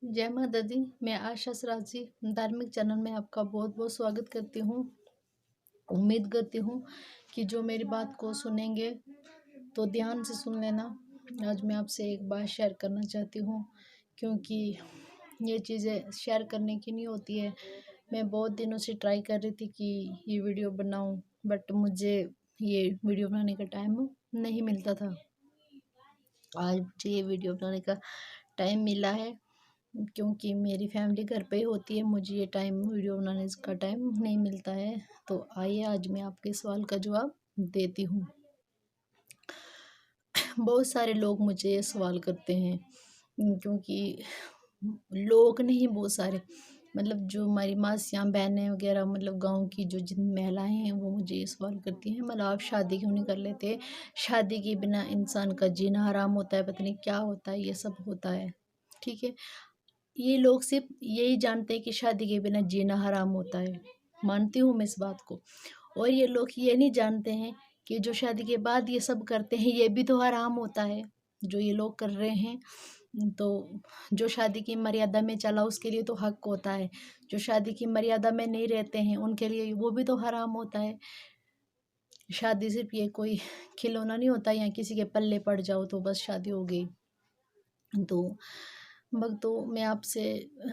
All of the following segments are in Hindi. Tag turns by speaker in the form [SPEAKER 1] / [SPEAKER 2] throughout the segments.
[SPEAKER 1] जय माता दी। मैं आशा सराजी धार्मिक चैनल में आपका बहुत बहुत स्वागत करती हूँ। उम्मीद करती हूँ कि जो मेरी बात को सुनेंगे तो ध्यान से सुन लेना। आज मैं आपसे एक बात शेयर करना चाहती हूँ, क्योंकि ये चीज़ें शेयर करने की नहीं होती है। मैं बहुत दिनों से ट्राई कर रही थी कि ये वीडियो बनाऊँ, बट मुझे ये वीडियो बनाने का टाइम नहीं मिलता था। आज मुझे ये वीडियो बनाने का टाइम मिला है, क्योंकि मेरी फैमिली घर पे ही होती है। मुझे ये टाइम वीडियो बनाने का टाइम नहीं मिलता है। तो आइए आज मैं आपके सवाल का जवाब देती हूँ। बहुत सारे लोग मुझे ये सवाल करते हैं, क्योंकि लोग नहीं, बहुत सारे मतलब जो हमारी मासियाँ बहनें वगैरह, मतलब गांव की जो जिन महिलाएं हैं वो मुझे ये सवाल करती हैं, मतलब आप शादी क्यों नहीं कर लेते, शादी के बिना इंसान का जीना हराम होता है, पता नहीं क्या होता है, ये सब होता है। ठीक है, ये लोग सिर्फ यही जानते हैं कि शादी के बिना जीना हराम होता है, मानती हूँ मैं इस बात को। और ये लोग ये नहीं जानते हैं कि जो शादी के बाद ये सब करते हैं ये भी तो हराम होता है, जो ये लोग कर रहे हैं। तो जो शादी की मर्यादा में चला उसके लिए तो हक होता है, जो शादी की मर्यादा में नहीं रहते हैं उनके लिए वो भी तो हराम होता है। शादी सिर्फ ये कोई खिलौना नहीं होता या किसी के पल्ले पड़ जाओ तो बस शादी हो गई। तो भक्तों, मैं आपसे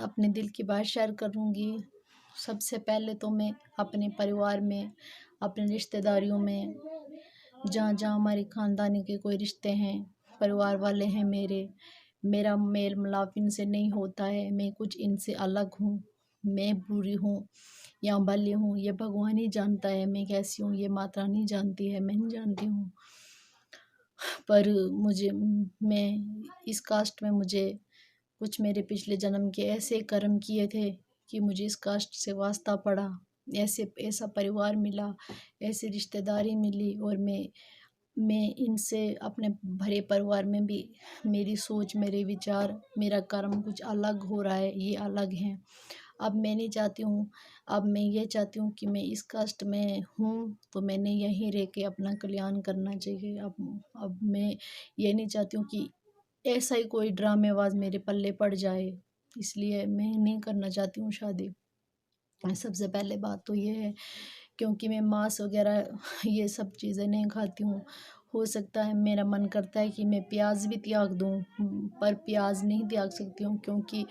[SPEAKER 1] अपने दिल की बात शेयर करूँगी। सबसे पहले तो मैं अपने परिवार में, अपने रिश्तेदारियों में, जहाँ जहाँ हमारे ख़ानदानी के कोई रिश्ते हैं, परिवार वाले हैं मेरा मेल मिलाप इनसे नहीं होता है। मैं कुछ इनसे अलग हूँ, मैं बुरी हूँ या भली हूँ ये भगवान ही जानता है। मैं कैसी हूँ ये माता रानी जानती है, मैं नहीं जानती हूँ। पर मैं इस कास्ट में, मुझे कुछ मेरे पिछले जन्म के ऐसे कर्म किए थे कि मुझे इस कास्ट से वास्ता पड़ा, ऐसा परिवार मिला, ऐसी रिश्तेदारी मिली। और मैं इनसे अपने भरे परिवार में भी मेरी सोच, मेरे विचार, मेरा कर्म कुछ अलग हो रहा है, ये अलग हैं। अब मैं नहीं चाहती हूँ, अब मैं ये चाहती हूँ कि मैं इस कास्ट में हूँ तो मैंने यहीं रह के अपना कल्याण करना चाहिए। अब मैं ये नहीं चाहती हूँ कि ऐसा ही कोई ड्रामेबाज मेरे पल्ले पड़ जाए, इसलिए मैं नहीं करना चाहती हूँ शादी। सबसे पहले बात तो ये है, क्योंकि मैं मांस वगैरह ये सब चीज़ें नहीं खाती हूँ। हो सकता है, मेरा मन करता है कि मैं प्याज भी त्याग दूँ, पर प्याज नहीं त्याग सकती हूँ, क्योंकि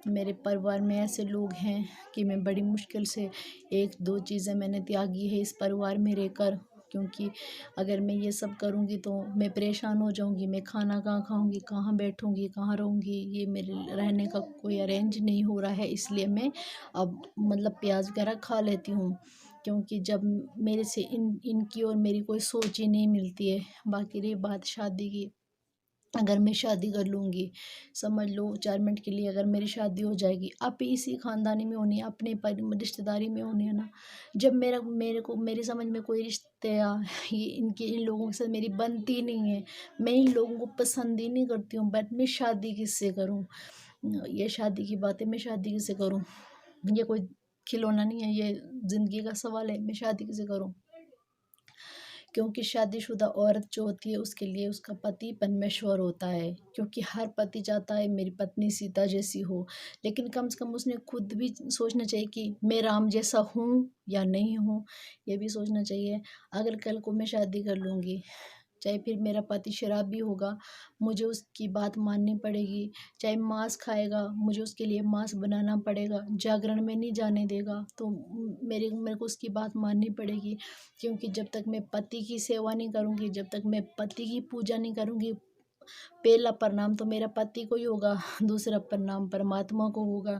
[SPEAKER 1] मेरे परिवार में ऐसे लोग हैं कि मैं बड़ी मुश्किल से एक दो चीज़ें मैंने त्यागी है इस परिवार में रहकर। क्योंकि अगर मैं ये सब करूँगी तो मैं परेशान हो जाऊँगी, मैं खाना कहाँ खाऊँगी, कहाँ बैठूँगी, कहाँ रहूँगी, ये मेरे रहने का कोई अरेंज नहीं हो रहा है। इसलिए मैं अब मतलब प्याज वगैरह खा लेती हूँ, क्योंकि जब मेरे से इनकी और मेरी कोई सोच ही नहीं मिलती है। बाकी रही बात शादी की, अगर मैं शादी कर लूँगी, समझ लो 4 मिनट के लिए अगर मेरी शादी हो जाएगी, अब इसी ख़ानदानी में होनी है, अपने रिश्तेदारी में होनी है ना। जब मेरे को मेरी समझ में कोई रिश्ते या ये इन लोगों से मेरी बनती नहीं है, मैं इन लोगों को पसंद ही नहीं करती हूँ, बट मैं शादी किससे करूँ? ये शादी की बात है, मैं शादी किससे करूँ? ये कोई खिलौना नहीं है, ये ज़िंदगी का सवाल है, मैं शादी किससे करूँ? क्योंकि शादीशुदा औरत जो होती है उसके लिए उसका पति परमेश्वर होता है, क्योंकि हर पति चाहता है मेरी पत्नी सीता जैसी हो, लेकिन कम से कम उसने खुद भी सोचना चाहिए कि मैं राम जैसा हूँ या नहीं हूँ, ये भी सोचना चाहिए। अगर कल को मैं शादी कर लूँगी, चाहे फिर मेरा पति शराबी होगा, मुझे उसकी बात माननी पड़ेगी। चाहे मांस खाएगा, मुझे उसके लिए मांस बनाना पड़ेगा। जागरण में नहीं जाने देगा तो मेरे को उसकी बात माननी पड़ेगी, क्योंकि जब तक मैं पति की सेवा नहीं करूँगी, जब तक मैं पति की पूजा नहीं करूँगी, पहला प्रणाम तो मेरा पति को ही होगा, दूसरा प्रणाम परमात्मा को होगा।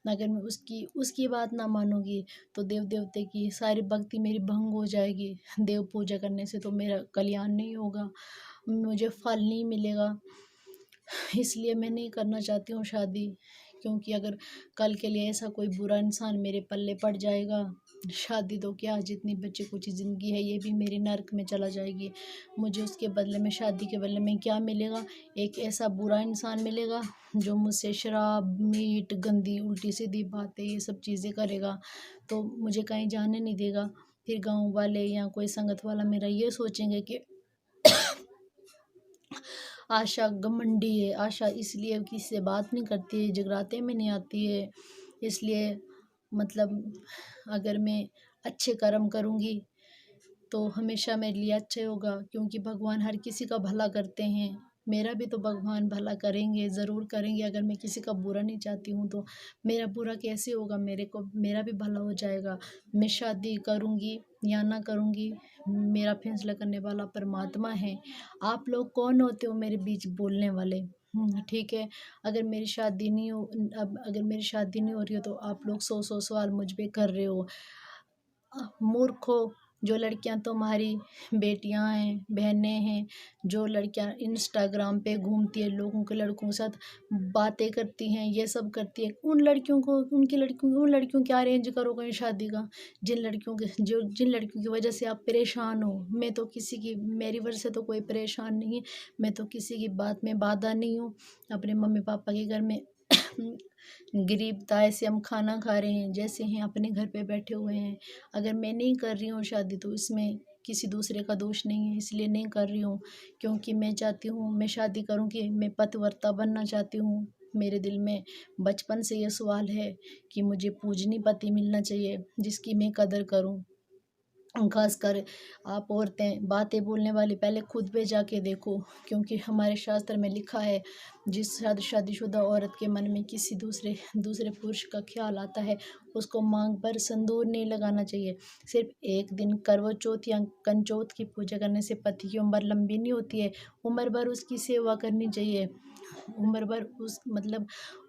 [SPEAKER 1] अगर मैं उसकी उसकी बात ना मानूँगी तो देव देवते की सारी भक्ति मेरी भंग हो जाएगी। देव पूजा करने से तो मेरा कल्याण नहीं होगा, मुझे फल नहीं मिलेगा। इसलिए मैं नहीं करना चाहती हूँ शादी, क्योंकि अगर कल के लिए ऐसा कोई बुरा इंसान मेरे पल्ले पड़ जाएगा, शादी तो क्या, जितनी बच्चे कुछ ज़िंदगी है ये भी मेरी नर्क में चला जाएगी। मुझे उसके बदले में, शादी के बदले में क्या मिलेगा? एक ऐसा बुरा इंसान मिलेगा जो मुझसे शराब, मीट, गंदी उल्टी सीधी बातें ये सब चीज़ें करेगा, तो मुझे कहीं जाने नहीं देगा। फिर गाँव वाले या कोई संगत वाला मेरा ये सोचेंगे कि आशा घमंडी है, आशा इसलिए किसी से बात नहीं करती है, जगराते में नहीं आती है। इसलिए मतलब अगर मैं अच्छे कर्म करूँगी तो हमेशा मेरे लिए अच्छा होगा, क्योंकि भगवान हर किसी का भला करते हैं। मेरा भी तो भगवान भला करेंगे, ज़रूर करेंगे। अगर मैं किसी का बुरा नहीं चाहती हूँ तो मेरा बुरा कैसे होगा, मेरा भी भला हो जाएगा। मैं शादी करूँगी या ना करूँगी, मेरा फैसला करने वाला परमात्मा है। आप लोग कौन होते हो मेरे बीच बोलने वाले? ठीक है। अगर मेरी शादी नहीं हो अब अगर मेरी शादी नहीं हो रही हो तो आप लोग 100-100 सवाल मुझ पे कर रहे हो। मूर्खो, जो लड़कियां तुम्हारी बेटियां हैं, बहनें हैं, जो लड़कियां इंस्टाग्राम पे घूमती है, लोगों के लड़कों के साथ बातें करती हैं, ये सब करती है, उन लड़कियों की अरेंज करो कहीं शादी का। जिन लड़कियों की वजह से आप परेशान हो। मैं तो किसी की मेरी वजह से तो कोई परेशान नहीं है। मैं तो किसी की बात में बाधा नहीं हूँ। अपने मम्मी पापा के घर में गरीबताई से हम खाना खा रहे हैं, जैसे हैं अपने घर पे बैठे हुए हैं। अगर मैं नहीं कर रही हूँ शादी तो इसमें किसी दूसरे का दोष नहीं है, इसलिए नहीं कर रही हूँ। क्योंकि मैं चाहती हूँ मैं शादी करूँगी, मैं पतिव्रता बनना चाहती हूँ। मेरे दिल में बचपन से ये सवाल है कि मुझे पूजनी पति मिलना चाहिए, जिसकी मैं कदर करूँ। खासकर आप औरतें बातें बोलने वाली पहले खुद पे जाके देखो, क्योंकि हमारे शास्त्र में लिखा है, जिस शादीशुदा औरत के मन में किसी दूसरे दूसरे पुरुष का ख्याल आता है, उसको मांग पर संदूर नहीं लगाना चाहिए। सिर्फ एक दिन करवा चौथ या कंचौथ की पूजा करने से पति की उम्र लंबी नहीं होती है, उम्र भर उसकी सेवा करनी चाहिए। उम्र भर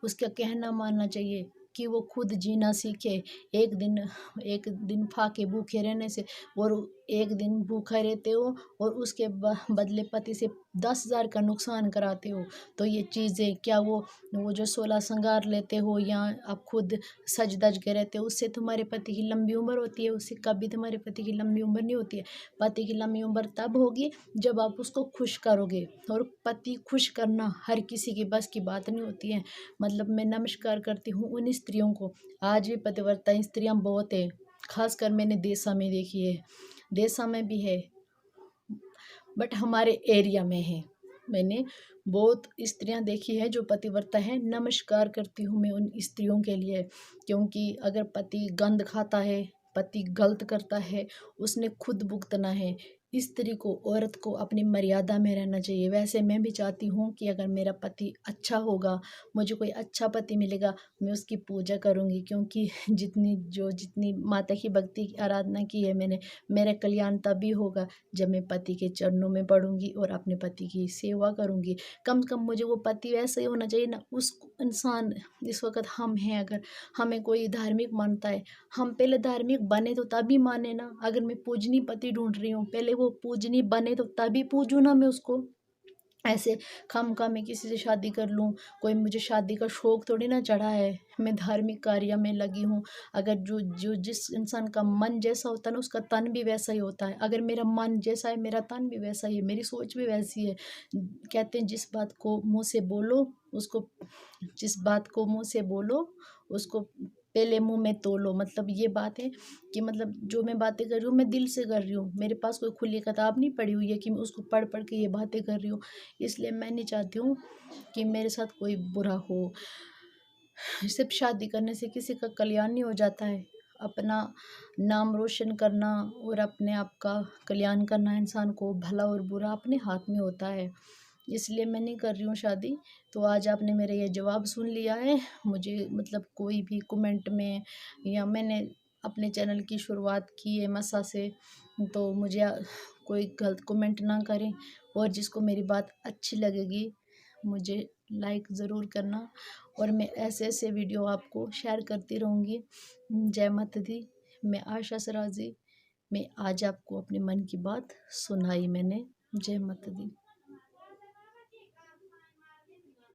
[SPEAKER 1] उसका कहना मानना चाहिए कि वो खुद जीना सीखे। एक दिन फाके भूखे रहने से, और एक दिन भूखा रहते हो और उसके बदले पति से 10,000 का नुकसान कराते हो। तो ये चीज़ें क्या वो जो 16 श्रृंगार लेते हो या आप खुद सज धज के रहते हो, उससे तुम्हारे पति की लंबी उम्र होती है? उससे कभी तुम्हारे पति की लंबी उम्र नहीं होती है। पति की लंबी उम्र तब होगी जब आप उसको खुश करोगे, और पति खुश करना हर किसी की बस की बात नहीं होती है। मतलब मैं नमस्कार करती हूँ उन स्त्रियों को। आज भी पतिव्रता स्त्रियां बहुत है, खासकर मैंने देशा में देखी है, देशा में भी है, बट हमारे एरिया में है। मैंने बहुत स्त्रियां देखी है जो पतिव्रता है। नमस्कार करती हूँ मैं उन स्त्रियों के लिए, क्योंकि अगर पति गंद खाता है, पति गलत करता है, उसने खुद भुगतना है। स्त्री को, औरत को अपनी मर्यादा में रहना चाहिए। वैसे मैं भी चाहती हूँ कि अगर मेरा पति अच्छा होगा, मुझे कोई अच्छा पति मिलेगा, मैं उसकी पूजा करूँगी, क्योंकि जितनी माता की भक्ति की आराधना की है मैंने, मेरा कल्याण तभी होगा जब मैं पति के चरणों में पड़ूंगी और अपने पति की सेवा करूंगी। कम से कम मुझे वो पति वैसे ही होना चाहिए ना। उस इंसान, इस वक्त हम हैं, अगर हमें कोई धार्मिक मानता है, हम पहले धार्मिक बने तो तभी माने ना। अगर मैं पूजनी पति ढूंढ रही हूँ, पहले वो पूजनी बने तो तभी पूजू ना मैं उसको। ऐसे खामखा मैं किसी से शादी कर लूँ, कोई मुझे शादी का शौक थोड़ी ना चढ़ा है। मैं धार्मिक कार्य में लगी हूँ। अगर जिस इंसान का मन जैसा होता है ना, उसका तन भी वैसा ही होता है। अगर मेरा मन जैसा है, मेरा तन भी वैसा ही है, मेरी सोच भी वैसी है। कहते हैं जिस बात को मुंह से बोलो उसको पहले मुंह में तोलो। मतलब ये बात है कि मतलब जो मैं बातें कर रही हूँ मैं दिल से कर रही हूँ। मेरे पास कोई खुली किताब नहीं पड़ी हुई है कि मैं उसको पढ़ पढ़ के ये बातें कर रही हूँ। इसलिए मैं नहीं चाहती हूँ कि मेरे साथ कोई बुरा हो। सिर्फ शादी करने से किसी का कल्याण नहीं हो जाता है। अपना नाम रोशन करना और अपने आप का कल्याण करना, इंसान को भला और बुरा अपने हाथ में होता है। इसलिए मैं नहीं कर रही हूँ शादी। तो आज आपने मेरा ये जवाब सुन लिया है। मुझे मतलब कोई भी कमेंट में, या मैंने अपने चैनल की शुरुआत की है मसा से, तो मुझे कोई गलत कमेंट ना करें। और जिसको मेरी बात अच्छी लगेगी मुझे लाइक ज़रूर करना, और मैं ऐसे ऐसे वीडियो आपको शेयर करती रहूँगी। जय माता दी। मैं आशा सराजी, मैं आज आपको अपने मन की बात सुनाई मैंने। जय माता दी।